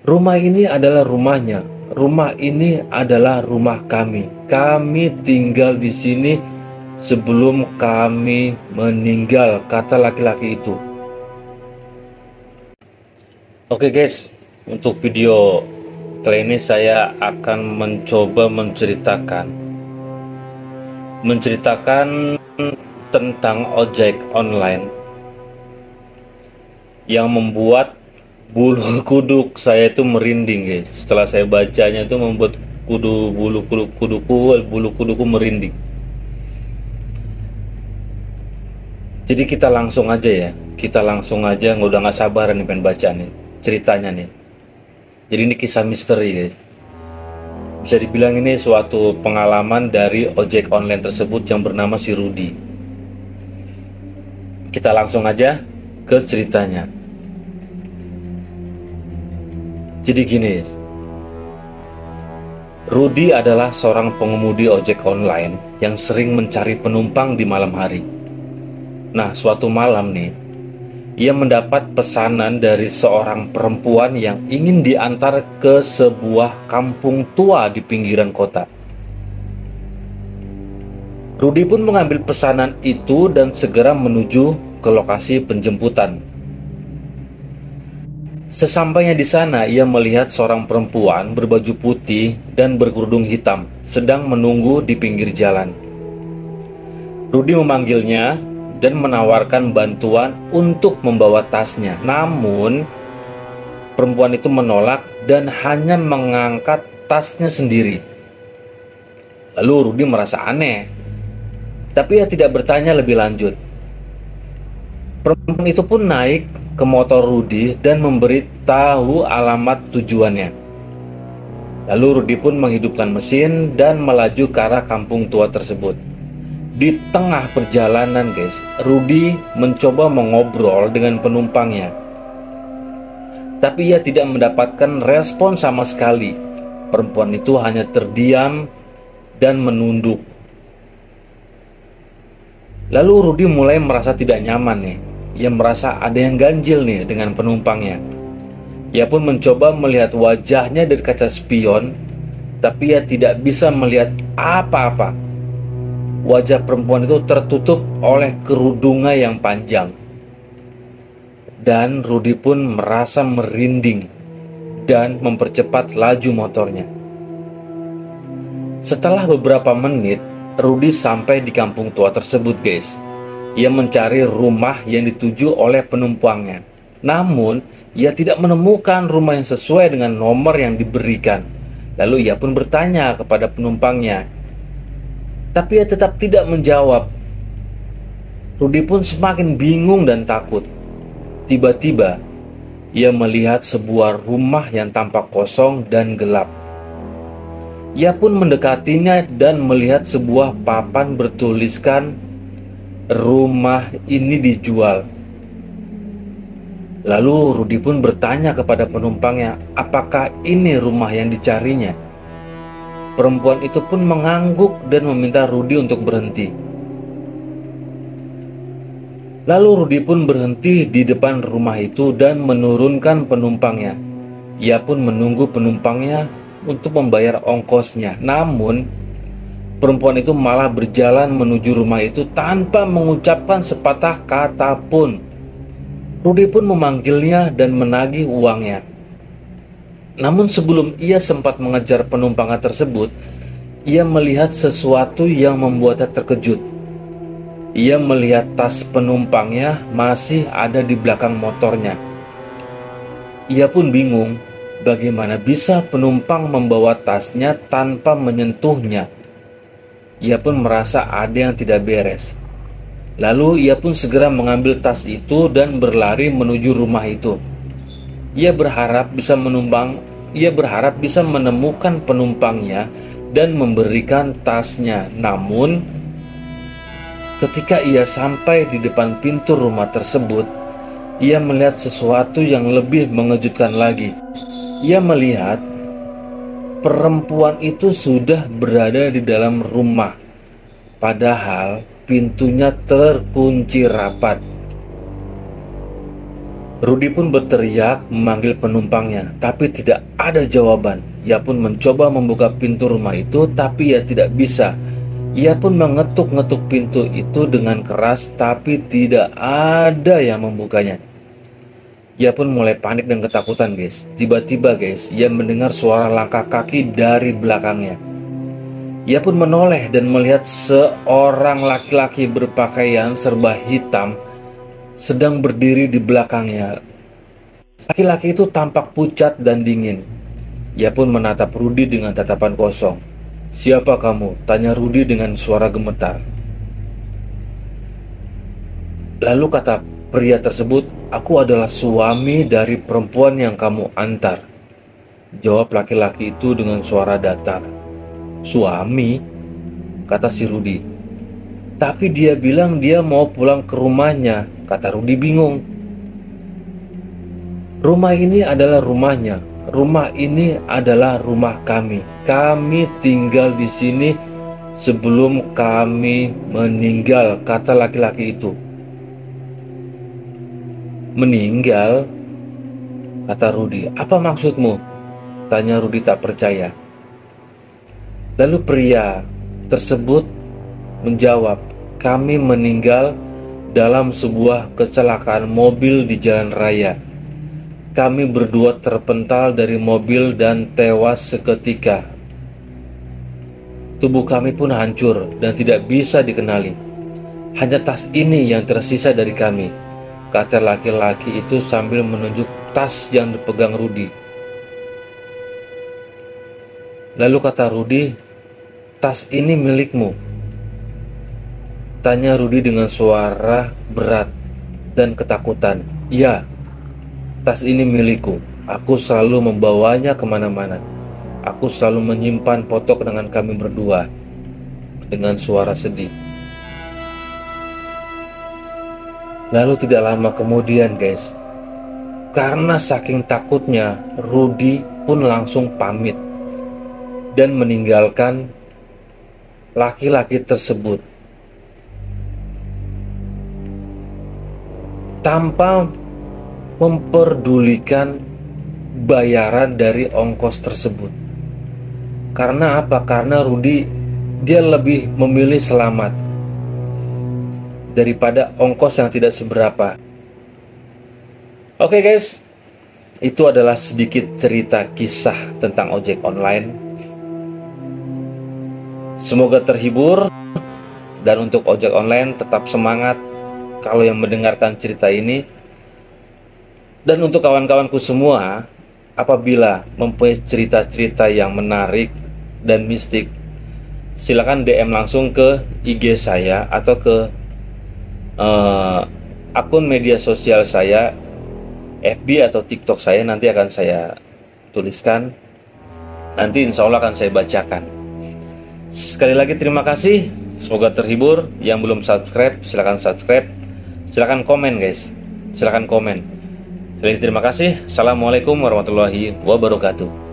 Rumah ini adalah rumahnya. Rumah ini adalah rumah kami. Kami tinggal di sini sebelum kami meninggal, kata laki-laki itu. Oke guys, untuk video kali ini saya akan mencoba menceritakan tentang ojek online yang membuat bulu kuduk saya itu merinding guys. Setelah saya bacanya itu membuat bulu kuduku merinding. Jadi kita langsung aja udah nggak sabaran nih pengen baca nih ceritanya nih. Jadi ini kisah misteri guys. Bisa dibilang ini suatu pengalaman dari ojek online tersebut yang bernama si Rudy. Kita langsung aja ke ceritanya. Jadi gini, Rudy adalah seorang pengemudi ojek online yang sering mencari penumpang di malam hari. Nah, suatu malam nih, ia mendapat pesanan dari seorang perempuan yang ingin diantar ke sebuah kampung tua di pinggiran kota. Rudy pun mengambil pesanan itu dan segera menuju ke lokasi penjemputan. Sesampainya di sana, ia melihat seorang perempuan berbaju putih dan berkerudung hitam sedang menunggu di pinggir jalan. Rudy memanggilnya dan menawarkan bantuan untuk membawa tasnya. Namun, perempuan itu menolak dan hanya mengangkat tasnya sendiri. Lalu Rudy merasa aneh, tapi ia tidak bertanya lebih lanjut. Perempuan itu pun naik ke motor Rudy dan memberitahu alamat tujuannya. Lalu Rudy pun menghidupkan mesin dan melaju ke arah kampung tua tersebut. Di tengah perjalanan guys, Rudy mencoba mengobrol dengan penumpangnya. Tapi ia tidak mendapatkan respon sama sekali. Perempuan itu hanya terdiam dan menunduk. Lalu Rudy mulai merasa tidak nyaman nih. Ia merasa ada yang ganjil nih dengan penumpangnya. Ia pun mencoba melihat wajahnya dari kaca spion, tapi ia tidak bisa melihat apa-apa. Wajah perempuan itu tertutup oleh kerudungnya yang panjang. Dan Rudy pun merasa merinding dan mempercepat laju motornya. Setelah beberapa menit, Rudy sampai di kampung tua tersebut guys. Ia mencari rumah yang dituju oleh penumpangnya. Namun, ia tidak menemukan rumah yang sesuai dengan nomor yang diberikan. Lalu ia pun bertanya kepada penumpangnya. Tapi ia tetap tidak menjawab. Rudy pun semakin bingung dan takut. Tiba-tiba, ia melihat sebuah rumah yang tampak kosong dan gelap. Ia pun mendekatinya dan melihat sebuah papan bertuliskan, "Rumah ini dijual." Lalu Rudy pun bertanya kepada penumpangnya, apakah ini rumah yang dicarinya? Perempuan itu pun mengangguk dan meminta Rudy untuk berhenti. Lalu Rudy pun berhenti di depan rumah itu dan menurunkan penumpangnya. Ia pun menunggu penumpangnya untuk membayar ongkosnya. Namun, perempuan itu malah berjalan menuju rumah itu tanpa mengucapkan sepatah kata pun. Rudy pun memanggilnya dan menagih uangnya. Namun sebelum ia sempat mengejar penumpangnya tersebut, ia melihat sesuatu yang membuatnya terkejut. Ia melihat tas penumpangnya masih ada di belakang motornya. Ia pun bingung, bagaimana bisa penumpang membawa tasnya tanpa menyentuhnya. Ia pun merasa ada yang tidak beres. Lalu ia pun segera mengambil tas itu dan berlari menuju rumah itu. Ia berharap bisa menemukan penumpangnya dan memberikan tasnya. Namun, ketika ia sampai di depan pintu rumah tersebut, ia melihat sesuatu yang lebih mengejutkan lagi. Ia melihat perempuan itu sudah berada di dalam rumah, padahal pintunya terkunci rapat. Rudi pun berteriak memanggil penumpangnya, tapi tidak ada jawaban. Ia pun mencoba membuka pintu rumah itu, tapi ia tidak bisa. Ia pun mengetuk-ngetuk pintu itu dengan keras, tapi tidak ada yang membukanya. Ia pun mulai panik dan ketakutan, guys. Tiba-tiba, guys, ia mendengar suara langkah kaki dari belakangnya. Ia pun menoleh dan melihat seorang laki-laki berpakaian serba hitam sedang berdiri di belakangnya. Laki-laki itu tampak pucat dan dingin. Ia pun menatap Rudi dengan tatapan kosong. "Siapa kamu?" tanya Rudi dengan suara gemetar. Lalu kata pria tersebut, "Aku adalah suami dari perempuan yang kamu antar," jawab laki-laki itu dengan suara datar. "Suami?" kata si Rudi. "Tapi dia bilang dia mau pulang ke rumahnya," kata Rudi bingung. "Rumah ini adalah rumahnya. Rumah ini adalah rumah kami. Kami tinggal di sini sebelum kami meninggal," kata laki-laki itu. "Meninggal?" kata Rudi. "Apa maksudmu?" tanya Rudi tak percaya. Lalu pria tersebut menjawab, "Kami meninggal dalam sebuah kecelakaan mobil di jalan raya. Kami berdua terpental dari mobil dan tewas seketika. Tubuh kami pun hancur dan tidak bisa dikenali. Hanya tas ini yang tersisa dari kami," kata laki-laki itu sambil menunjuk tas yang dipegang Rudi. Lalu kata Rudi, "Tas ini milikmu?" tanya Rudi dengan suara berat dan ketakutan. "Ya, tas ini milikku. Aku selalu membawanya kemana-mana. Aku selalu menyimpan foto kenangan kami berdua," dengan suara sedih. Lalu tidak lama kemudian, guys, karena saking takutnya, Rudi pun langsung pamit dan meninggalkan laki-laki tersebut tanpa memperdulikan bayaran dari ongkos tersebut. Karena apa? Karena Rudi dia lebih memilih selamat daripada ongkos yang tidak seberapa. Oke, guys, itu adalah sedikit cerita kisah tentang ojek online. Semoga terhibur, dan untuk ojek online tetap semangat kalau yang mendengarkan cerita ini. Dan untuk kawan-kawanku semua, apabila mempunyai cerita-cerita yang menarik dan mistik, silakan DM langsung ke IG saya atau ke akun media sosial saya, FB atau TikTok saya. Nanti akan saya tuliskan, nanti insya Allah akan saya bacakan. Sekali lagi terima kasih, semoga terhibur. Yang belum subscribe silahkan subscribe, silahkan komen, guys, silahkan komen. Terima kasih. Assalamualaikum warahmatullahi wabarakatuh.